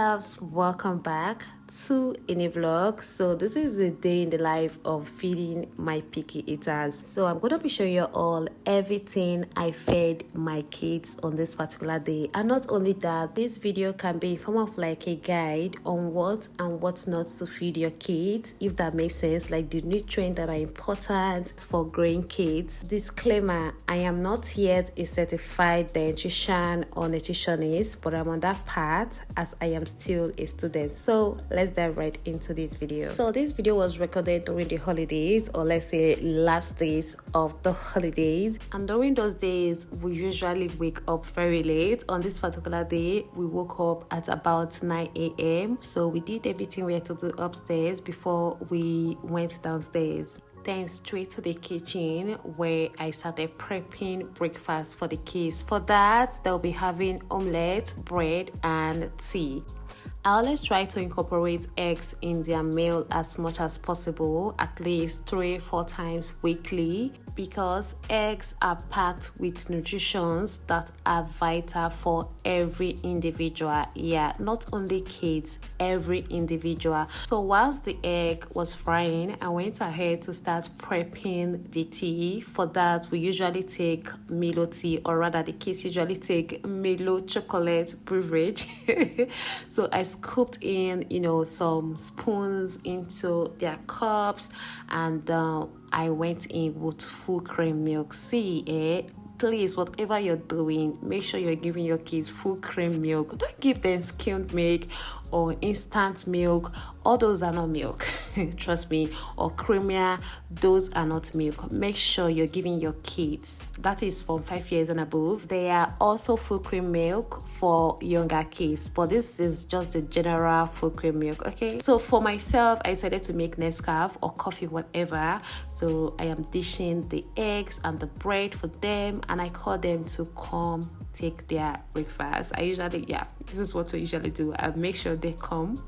loves, welcome back to a new vlog. So this is a day in the life of feeding my picky eaters. So I'm going to be showing you all everything I fed my kids on this particular day. And not only that, this video can be in form of like a guide on what and what not to feed your kids, if that makes sense, like the nutrients that are important for growing kids. Disclaimer, I am not yet a certified dietitian or nutritionist, but I'm on that path as I am still a student. So let's dive right into this video. So this video was recorded during the holidays, or let's say last days of the holidays, and during those days we usually wake up very late. On this particular day we woke up at about 9 a.m. so we did everything we had to do upstairs before we went downstairs. Then straight to the kitchen where I started prepping breakfast for the kids. For that, they'll be having omelette, bread and tea. I always try to incorporate eggs in their meal as much as possible, at least 3-4 times weekly, because eggs are packed with nutrients that are vital for every individual. Yeah, not only kids, every individual. So whilst the egg was frying, I went ahead to start prepping the tea. For that, we usually take Milo tea, or rather the kids usually take Milo chocolate beverage. So I scooped in, some spoons into their cups, and I went in with full cream milk. Please, whatever you're doing, make sure you're giving your kids full cream milk. Don't give them skimmed milk or instant milk. All those are not milk. Trust me. Or creamier, those are not milk. Make sure you're giving your kids, that is from 5 years and above. They are also full cream milk for younger kids, but this is just the general full cream milk. Okay, so for myself, I decided to make Nescafe or coffee, whatever. So I am dishing the eggs and the bread for them, and I call them to come take their breakfast. This is what I usually do. I make sure they come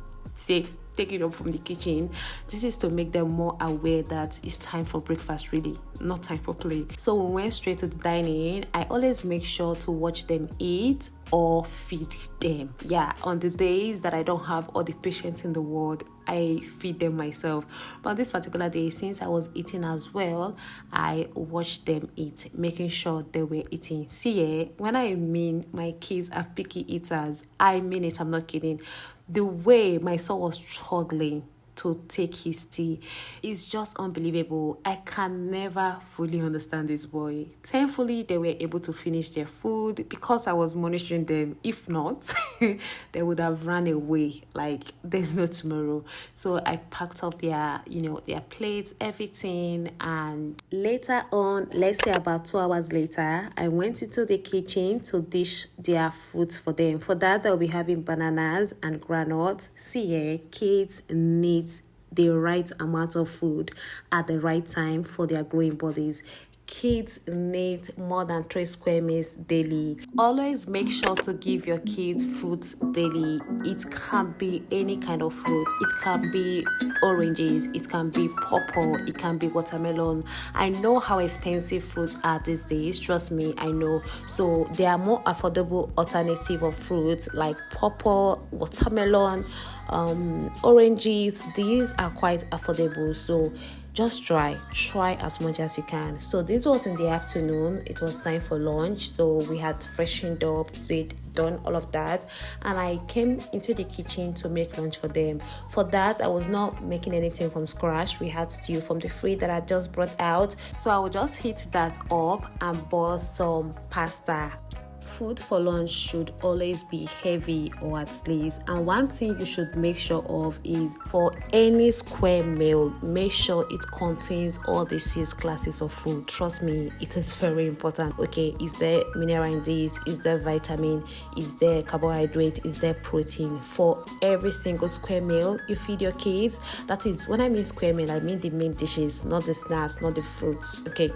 take it up from the kitchen. This is to make them more aware that it's time for breakfast, really, not time for play. So we went straight to the dining. I always make sure to watch them eat or feed them. Yeah, on the days that I don't have all the patience in the world, I feed them myself. But this particular day, since I was eating as well, I watched them eat, making sure they were eating. When I mean my kids are picky eaters, I mean it, I'm not kidding. The way my son was struggling to take his tea is just unbelievable. I can never fully understand this boy. Thankfully, they were able to finish their food because I was monitoring them. If not, they would have run away like there's no tomorrow. So I packed up their plates, everything, and later on, let's say about 2 hours later, I went into the kitchen to dish their fruits for them. For that, they'll be having bananas and granite. Kids need the right amount of food at the right time for their growing bodies. Kids need more than 3 square meals daily. Always make sure to give your kids fruits daily. It can be any kind of fruit. It can be oranges, it can be pawpaw, it can be watermelon. I know how expensive fruits are these days, trust me, I know. So there are more affordable alternative of fruits like pawpaw, watermelon, oranges. These are quite affordable, so just try as much as you can. So this was in the afternoon. It was time for lunch, so we had freshened up, done all of that, and I came into the kitchen to make lunch for them. For that, I was not making anything from scratch. We had stew from the fridge that I just brought out, so I will just heat that up and boil some pasta. Food for lunch should always be heavy, or at least, and one thing you should make sure of is for any square meal, make sure it contains all the 6 classes of food. Trust me, it is very important. Okay, is there mineral in this? Is there vitamin? Is there carbohydrate? Is there protein? For every single square meal you feed your kids. That is, when I mean square meal, I mean the main dishes, not the snacks, not the fruits. Okay,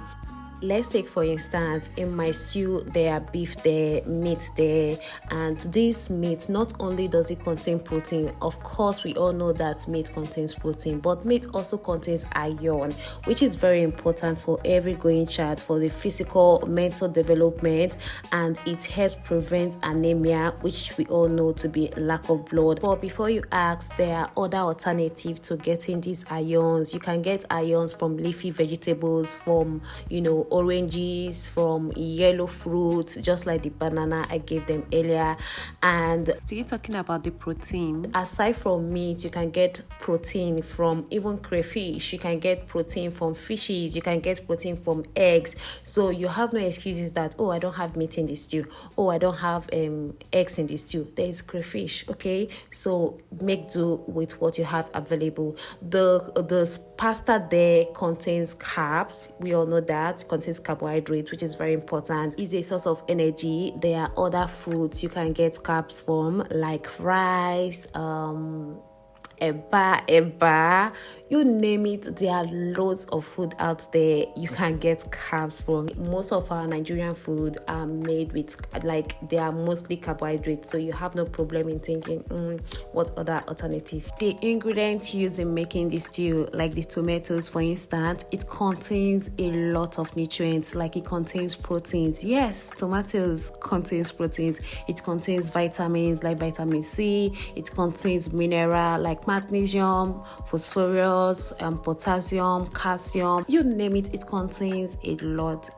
Let's take for instance, in my stew there are beef there, meat there, and this meat, not only does it contain protein, of course we all know that meat contains protein, but meat also contains iron, which is very important for every growing child, for the physical, mental development, and it helps prevent anemia, which we all know to be lack of blood. But before you ask, there are other alternatives to getting these ions. You can get ions from leafy vegetables, from oranges, from yellow fruit, just like the banana I gave them earlier. And still talking about the protein, aside from meat, you can get protein from even crayfish, you can get protein from fishes, you can get protein from eggs. So you have no excuses that, oh, I don't have meat in the stew, oh, I don't have eggs in the stew. There is crayfish. Okay, so make do with what you have available. The pasta there contains carbs, we all know that, contains carbohydrate, which is very important. It's a source of energy. There are other foods you can get carbs from, like rice, eba, you name it. There are loads of food out there you can get carbs from. Most of our Nigerian food are made with, they are mostly carbohydrates, so you have no problem in thinking what other alternative. The ingredients used in making this stew, like the tomatoes for instance, it contains a lot of nutrients. Like it contains proteins. Yes, tomatoes contains proteins. It contains vitamins like vitamin C. It contains mineral like magnesium, phosphorus, potassium, calcium, you name it, it contains a lot,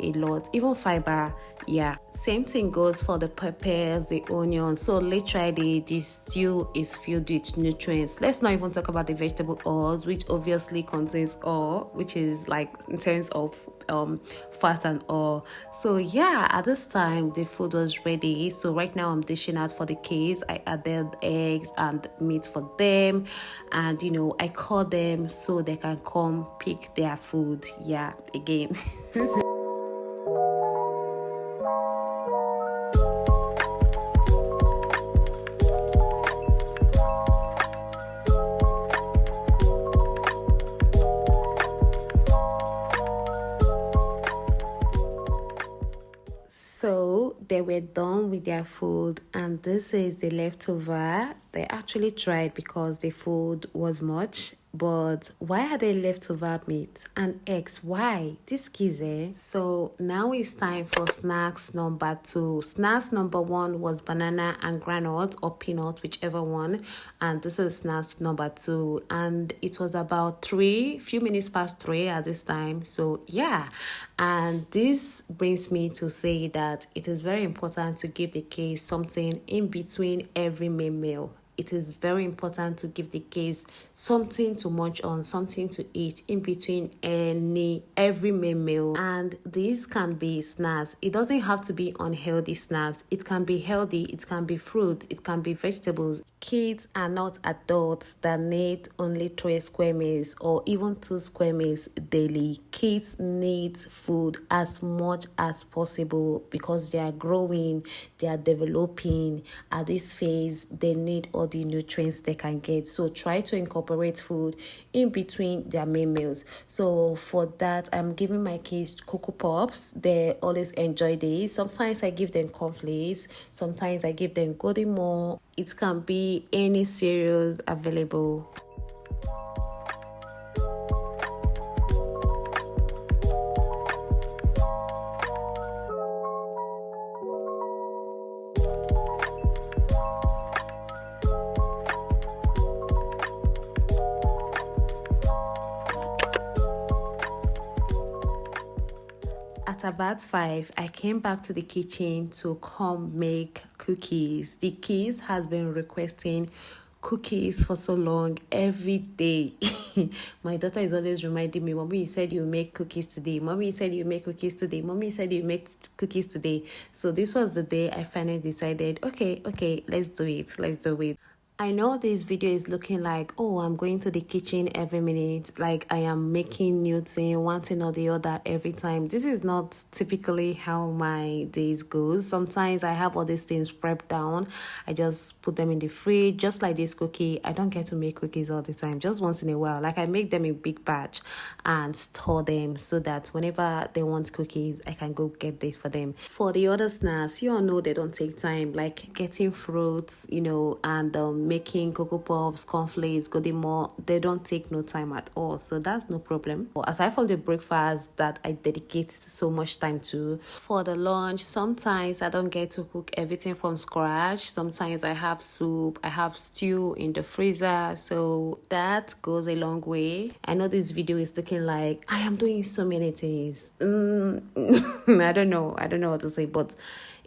even fiber. Yeah, same thing goes for the peppers, the onions. So literally this stew is filled with nutrients. Let's not even talk about the vegetable oils, which obviously contains oil, which is like in terms of fat and oil. So yeah, at this time the food was ready. So right now I'm dishing out for the kids. I added eggs and meat for them, and I call them so they can come pick their food. Yeah, again. So they were done with their food, and this is the leftover. They actually tried because the food was much. But why are they leftover meat and eggs? Why? This kids, eh? So now it's time for snacks number 2. Snacks number 1 was banana and granite or peanut, whichever one. And this is snacks number 2. And it was about few minutes past 3 at this time. So yeah. And this brings me to say that it is very important to give the kids something in between every main meal. It is very important to give the kids something to munch on, something to eat in between every main meal. And these can be snacks. It doesn't have to be unhealthy snacks. It can be healthy, it can be fruit, it can be vegetables. Kids are not adults that need only 3 square meals or even 2 square meals daily. Kids need food as much as possible because they are growing, they are developing. At this phase, they need all the nutrients they can get. So try to incorporate food in between their main meals. So for that, I'm giving my kids Cocoa Pops. They always enjoy these. Sometimes I give them cornflakes. Sometimes I give them Golden More. It can be any cereals available. At about 5, I came back to the kitchen to come make cookies. The kids has been requesting cookies for so long, every day. My daughter is always reminding me, Mommy, you said you make cookies today. Mommy, you said you make cookies today. Mommy, you said you make cookies today. So this was the day I finally decided, okay, let's do it. I know this video is looking like, oh, I'm going to the kitchen every minute, like I am making new thing, one thing or the other every time. This is not typically how my days goes. Sometimes I have all these things prepped down. I just put them in the fridge, just like this cookie. I don't get to make cookies all the time, just once in a while. Like I make them in big batch and store them so that whenever they want cookies, I can go get this for them. For the other snacks, you all know they don't take time, like getting fruits, and making cocoa pops, cornflakes, godimo. They don't take no time at all, so that's no problem. Aside from the breakfast that I dedicate so much time to, for the lunch, sometimes I don't get to cook everything from scratch. Sometimes I have soup, I have stew in the freezer, so that goes a long way. I know this video is looking like I am doing so many things. I don't know what to say, but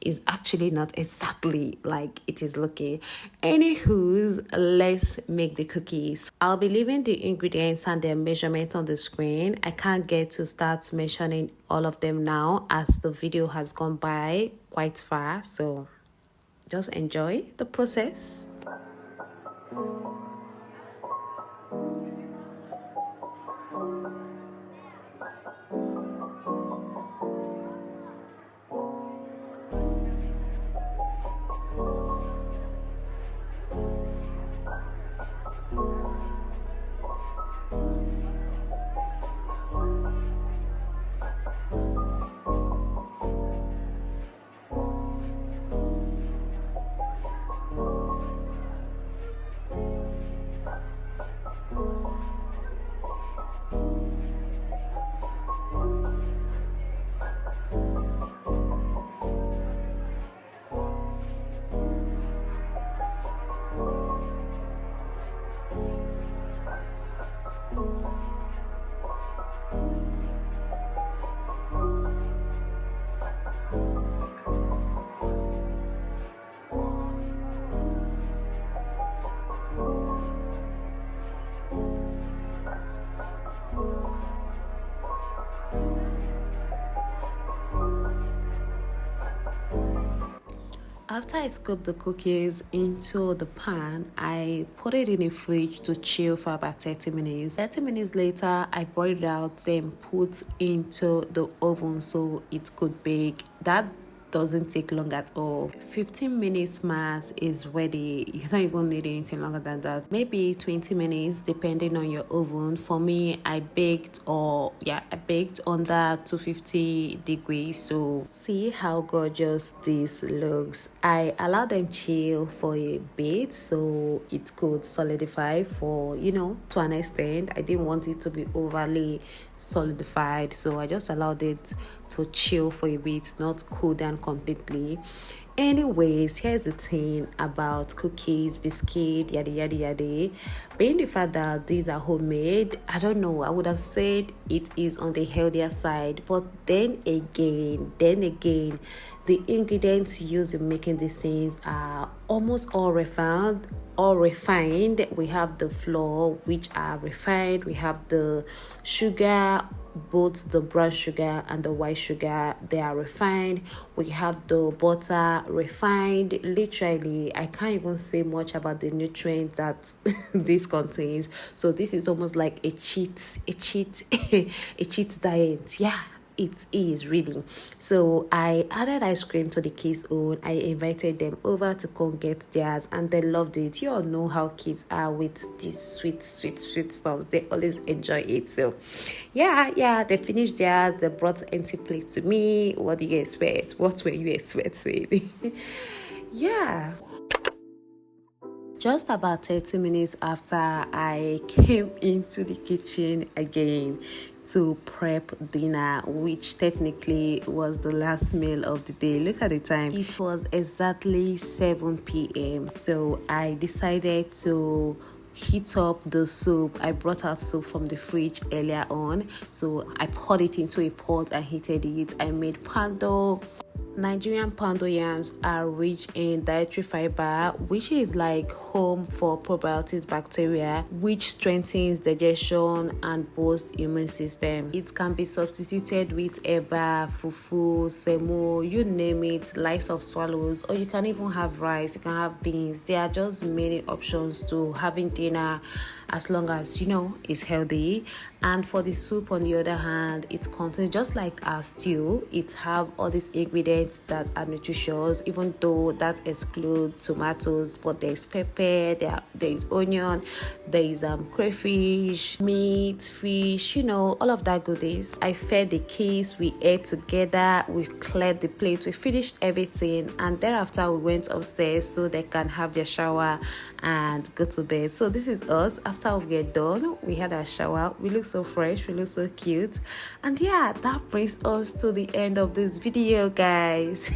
is actually not exactly like it is looking. Anywho, let's make the cookies. I'll be leaving the ingredients and their measurement on the screen. I can't get to start measuring all of them now as the video has gone by quite far, so just enjoy the process. After I scoop the cookies into the pan, I put it in the fridge to chill for about 30 minutes. 30 minutes later, I brought it out, then put into the oven so it could bake. That doesn't take long at all. 15 minutes max is ready. You don't even need anything longer than that. Maybe 20 minutes depending on your oven. For me, I baked under 250 degrees. So see how gorgeous this looks. I allowed them chill for a bit so it could solidify for to an extent. I didn't want it to be overly solidified, so I just allowed it to chill for a bit, not cool down completely. Anyways, here's the thing about cookies, biscuit, yada yada yada. Being the fact that these are homemade, I don't know, I would have said it is on the healthier side, but then again, the ingredients used in making these things are almost all refined. We have the flour, which are refined. We have the sugar, both the brown sugar and the white sugar, they are refined. We have the butter, refined. Literally, I can't even say much about the nutrients that this contains. So this is almost like a cheat diet. Yeah, it is really. So I added ice cream to the kids' own. I invited them over to come get theirs and they loved it. You all know how kids are with these sweet stuff. They always enjoy it. So yeah, they finished theirs. They brought empty plates to me. What do you expect? What were you expecting? Yeah. Just about 30 minutes after, I came into the kitchen again to prep dinner, which technically was the last meal of the day. Look at the time. It was exactly 7 p.m. So I decided to heat up the soup. I brought out soup from the fridge earlier on, so I poured it into a pot and heated it. I made pado, Nigerian pounded yams are rich in dietary fiber, which is like home for probiotics bacteria, which strengthens digestion and boosts immune system. It can be substituted with eba, fufu, semo, you name it, likes of swallows, or you can even have rice, you can have beans. There are just many options to having dinner as long as it's healthy. And for the soup, on the other hand, it contains, just like our stew, it have all these ingredients that are nutritious, even though that excludes tomatoes. But there's pepper, there is onion, there is crayfish, meat, fish, all of that goodies. I fed the kids, we ate together, we cleared the plate, we finished everything, and thereafter we went upstairs so they can have their shower and go to bed. So this is us. After we get done, we had our shower, we look so fresh, we look so cute. And yeah, that brings us to the end of this video, guys.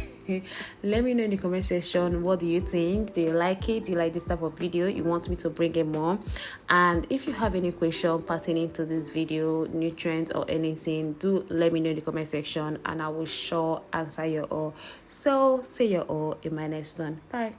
Let me know in the comment section, what do you think? Do you like it? Do you like this type of video? You want me to bring in more? And if you have any question pertaining to this video, nutrients or anything, do let me know in the comment section, and I will sure answer your all. So see you all in my next one. Bye.